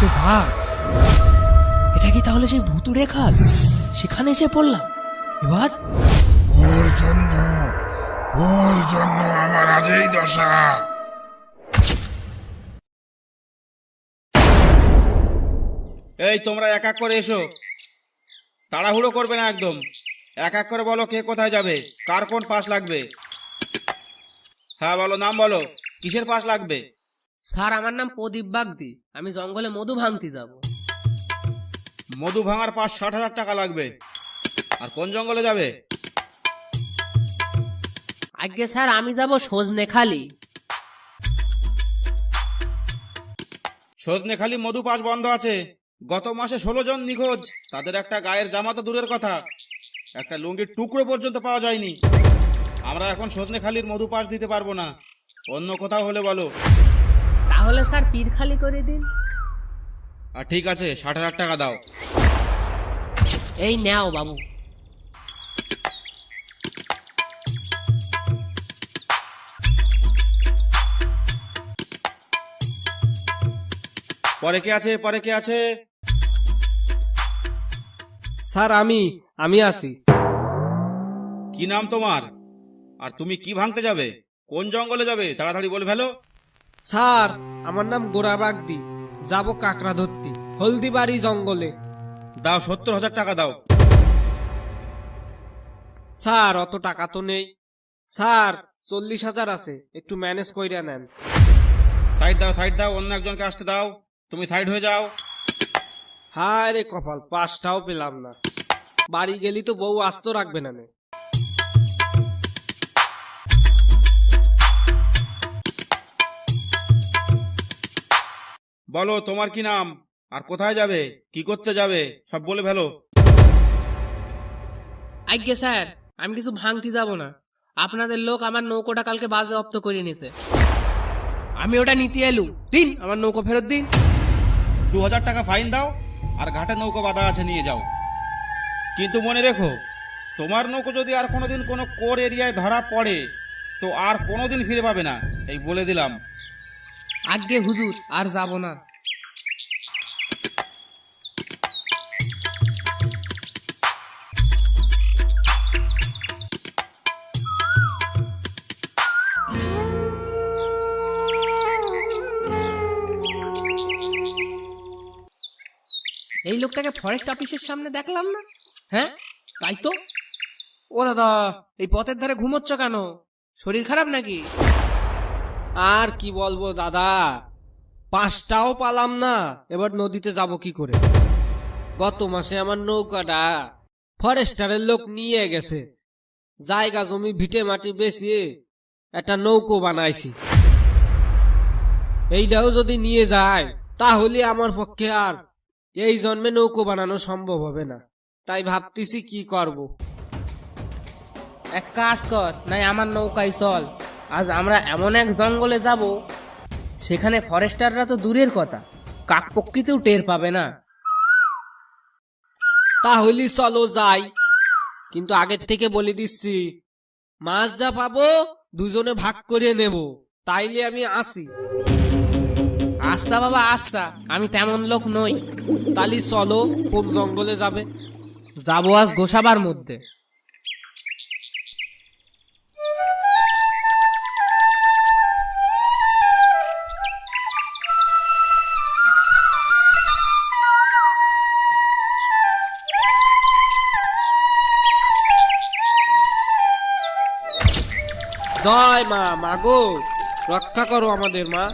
তো বাঘ। এটা কি তাহলে সেই ভুতুড়ে খাল? সেখানে এসে পড়লাম। এবার ওর জন্য আমার আজ এই দশা। এই তোমরা এক এক করে এসো, তাড়াহুড়ো করবে না একদম। এক এক করে বলো কে কোথায় যাবে, কার কোন পাস লাগবে। হ্যাঁ বলো, নাম বলো, কিসের পাস লাগবে? স্যার, আমার নাম প্রদীপ বাগদি। আমি জঙ্গলে মধু ভাঙতে যাব। মধু ভাঙার পাস 60,000 টাকা লাগবে। আর কোন জঙ্গলে যাবে? আগে স্যার, আমি যাব সজনেখালি। সজনেখালি মধু পাস বন্ধ আছে। গত মাসে 16 জন নিখোঁজ। তাদের একটা গায়ের জামা তো দূরের কথা, একটা লুঙ্গির টুকরো পর্যন্ত পাওয়া যায়নি। আমরা এখন সজনেখালির মধু পাস দিতে পারবো না। অন্য কোথাও হলে বলো। তাহলে স্যার পীরখালি করে দিন। আর ঠিক আছে, 60,000 টাকা দাও। এই নেও বাবু। পরে কে আছে, পরে কে আছে? স্যার, আমি আছি। কি নাম তোমার? আর তুমি কি ভাঙতে যাবে? কোন জঙ্গলে যাবে? তাড়াতাড়ি বলে ফেলো। স্যার, আমার নাম গোরা বাগদি। যাব কাকড়া ধরতে হলদিবাড়ি জঙ্গলে। দাও, 70,000 টাকা দাও। স্যার, অত টাকা তো নেই। স্যার, 40,000 আছে, একটু ম্যানেজ কইরা নেন। সাইড দাও, সাইড দাও, অন্য একজনকে আসতে দাও। তুমি সাইড হয়ে যাও। হায় রে কপাল, পাঁচটাও পেলাম না। বাড়ি গেলি তো বউ আস্ত রাখবে না। বলো তোমার কি নাম, আর কোথায় যাবে, কি করতে যাবে, সব বলে ফেলো। আজ্ঞে স্যার, আমি কিছু ভাঙতে যাব না। আপনাদের লোক আমার নৌকোটা কালকে বাজে অপ্ত করে নিয়েছে। আমি ওটা নিতে এলু। দিন আমার নৌকো ফেরত দিন। 2,000 টাকা ফাইন দাও, আর ঘাটে নৌকো বাঁধা আছে, নিয়ে যাও। কিন্তু মনে রেখো, তোমার নৌকো যদি আর কোনোদিন কোনো কোর এরিয়ায় ধরা পড়ে তো আর কোনোদিন ফিরে পাবে না, এই বলে দিলাম। আজ্ঞে হুজুর, আর যাব না। এই লোকটাকে ফরেস্ট অফিসের সামনে দেখলাম না। হ্যাঁ, তাই তো। ও দাদা, এই পথের ধারে ঘুমোচ্ছ কেন? শরীর খারাপ নাকি? আর কি বলবো দাদা, পাঁচটাও পালাম না, এবার নদীতে যাব কি করে? গত মাসে আমার নৌকাটা ফরেস্টারের লোক নিয়ে গেছে। জায়গা জমি ভিটে মাটি বেচিয়ে একটা নৌকো বানাইছি। এইটাও যদি নিয়ে যায় তাহলে আমার পক্ষে আর এই জন্মে নৌকো বানানো সম্ভব হবে না। তাই ভাবতেছি কি করব। এক কাজ কর, নাই আমার নৌকায় চল। আজ আমরা এমন এক জঙ্গলে যাব, সেখানে ফরেস্টাররা তো দূরের কথা, কাকপক্ষীতেও টের পাবে না। তাহলে চলো যাই, কিন্তু আগের থেকে বলে দিচ্ছি, মাছ যা পাবো দুজনে ভাগ করে নেব। তাইলে আমি আসি। আচ্ছা বাবা, আচ্ছা, আমি তেমন লোক নই। তালি চলো, কোন জঙ্গলে যাবে? যাবো আজ গোসাবার মধ্যে। জয় মা, মাগো রক্ষা করো আমাদের মা।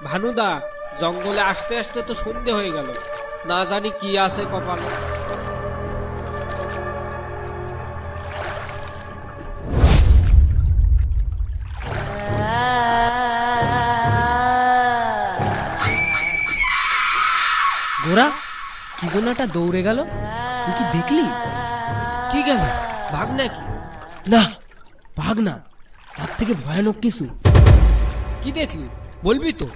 ভানুদা, জঙ্গলে আসতে আসতে তো সন্ধে হয়ে গেল, না জানি কি আছে কপালে। গোরা, কি জন্য একটা দৌড়ে গেল? তুই কি দেখলি? কি গেল, ভাগ নাকি? না, ভাগ না, তার থেকে ভয়ানক কিছু। কি দেখলি বলবি তো?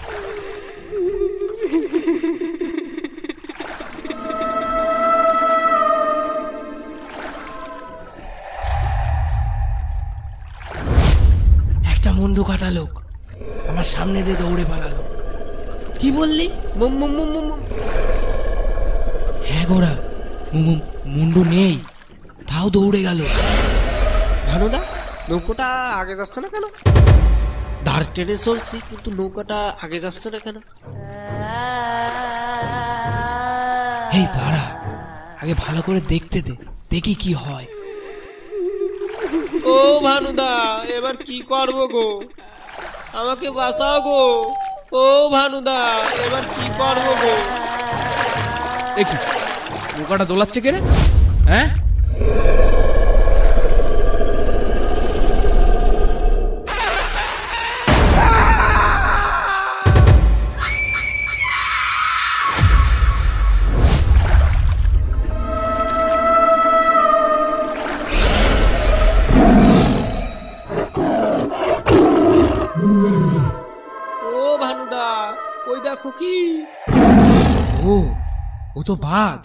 কাটা লোক আমার সামনে দিয়ে দৌড়ে পালালো। কি বললি? মুম মুম মুম মুম মুম। হ্যাঁ গোরা, মুন্ডু নেই, তাও দৌড়ে গেল। ভানুদা, নৌকোটা আগে যাচ্ছে না কেন? ধার টেনে চলছি কিন্তু নৌকাটা আগে যাচ্ছে না কেন? এই দাঁড়া, আগে ভালো করে দেখতে দে, দেখি কি হয়। ও ভানুদা, এবার কি করব গো? আমাকে বাঁচাও গো। ও ভানুদা, এবার কি করব গো? এ কি, নৌকাটা দোলাচ্ছে কে রে? হ্যাঁ, ও ভানুদা, ওই দেখো কি? ও তো বাঘ।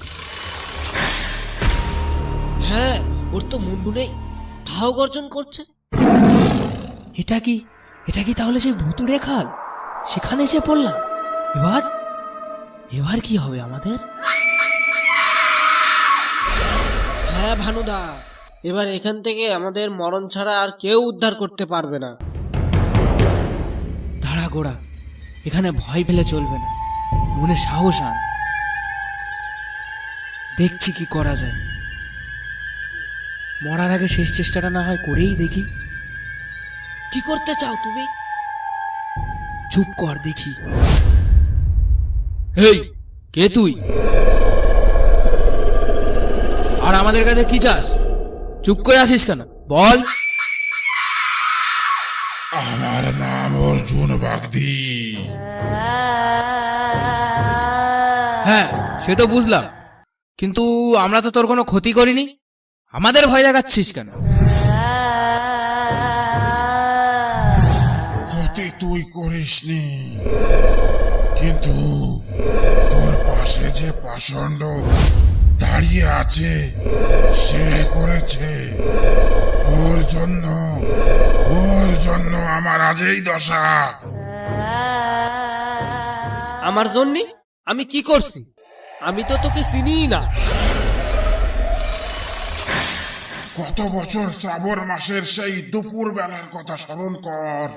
হ্যাঁ, ওর তো মুন্ডু নেই, তাও গর্জন করছে। এটা কি তাহলে সেই ভুতুড়ে খাল? সেখানে এসে পড়লাম। এবার কি হবে আমাদের? হ্যাঁ ভানুদা, এবার এখান থেকে আমাদের মরণ ছাড়া আর কেউ উদ্ধার করতে পারবে না। দাঁড়া গোড়া, এখানে ভয় পেলে চলবে না, মনে সাহস আন। দেখছি কি করা যায়। মরার আগে শেষ চেষ্টাটা না হয় করেই দেখি। কি করতে চাও তুমি? চুপ কর দেখি। এই, কে তুই? আর আমাদের কাছে কি চাস? চুপ করে আসিস কেন? বল। আমার নাম অর্জুন বাগদি। হ্যাঁ, সে তো বুঝলাম, কিন্তু আমরা তো তোর কোনো ক্ষতি করিনি, আমাদের ভয় দেখাচ্ছিস কেন? ক্ষতি তুই করিসনি, কিন্তু তোর পাশে যে পাষণ্ড দাঁড়িয়ে আছে সে করেছে। ওর জন্য আমার আজ এই দশা। আমার জন্যে? আমি কি করছি? আমি তো তোকে চিনিই না। গত বছর শ্রাবণ মাসের সেই দুপুর বেলার কথা স্মরণ কর।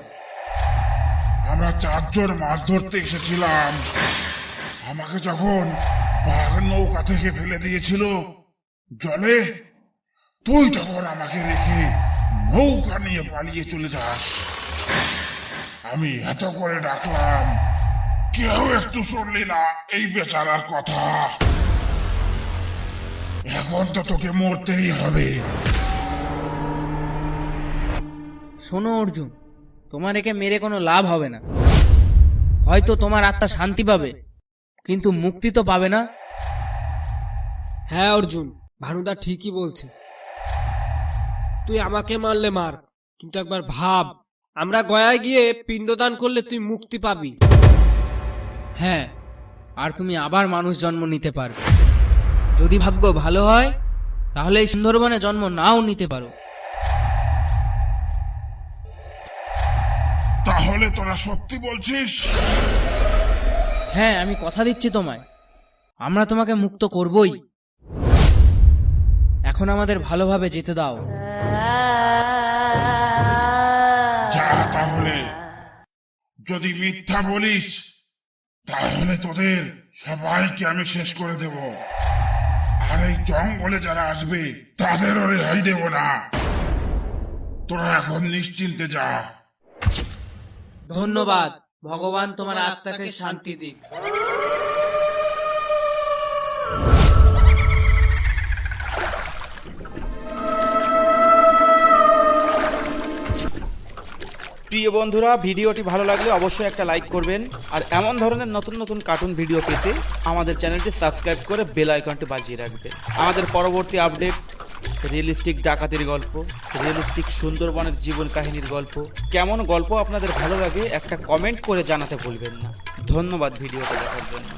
আমরা 4 জন মাছ ধরতে এসেছিলাম। আমাকে যখন বাঘ নৌকা থেকে ফেলে দিয়েছিল জলে, তুই তখন আমাকে রেখে নৌকা নিয়ে পালিয়ে চলে যাস। আমি এত করে ডাকলাম, কেউ একটু শুনলি না এই বেচারার কথা। এখন তো তোকে মরতেই হবে। শোনো অর্জুন, তোমার একে মেরে কোনো লাভ হবে না। হয়তো তোমার আত্মা শান্তি পাবে, কিন্তু মুক্তি তো পাবে না। হ্যাঁ অর্জুন, ভানুদা ঠিকই বলছে। তুই আমাকে মারলে মার, কিন্তু একবার ভাব, আমরা গয়ায় গিয়ে পিণ্ডদান করলে তুই মুক্তি পাবি। হ্যাঁ, আর তুমি আবার মানুষ জন্ম নিতে পারবে। যদি ভাগ্য ভালো হয় তাহলে এই সুন্দরবনে জন্ম নাও নিতে পারো। তাহলে তোরা সত্যি বলছিস? হ্যাঁ, আমি কথা দিচ্ছি তোমায়, আমরা তোমাকে মুক্ত করবই। এখন আমাদের ভালোভাবে যেতে দাও। যা তাহলে। যদি মিথ্যা বলিস তাহলে তোদের সবাইকে আমি শেষ করে দেব, আর এই জঙ্গলে যারা আসবে তাদেরও রেহাই দেব না। তোরা এখন নিশ্চিন্তে যা। ধন্যবাদ, ভগবান তোমার আত্মাকে শান্তি দিক। প্রিয় বন্ধুরা, ভিডিওটি ভালো লাগলে অবশ্যই একটা লাইক করবেন, আর এমন ধরনের নতুন নতুন কার্টুন ভিডিও পেতে আমাদের চ্যানেলটি সাবস্ক্রাইব করে বেল আইকনটি বাজিয়ে রাখবেন। আমাদের পরবর্তী আপডেট রিয়েলিস্টিক ডাকাতির গল্প, রিয়েলিস্টিক সুন্দরবনের জীবন কাহিনীর গল্প, কেমন গল্প আপনাদের ভালো লাগে একটা কমেন্ট করে জানাতে ভুলবেন না। ধন্যবাদ ভিডিওটা দেখার জন্য।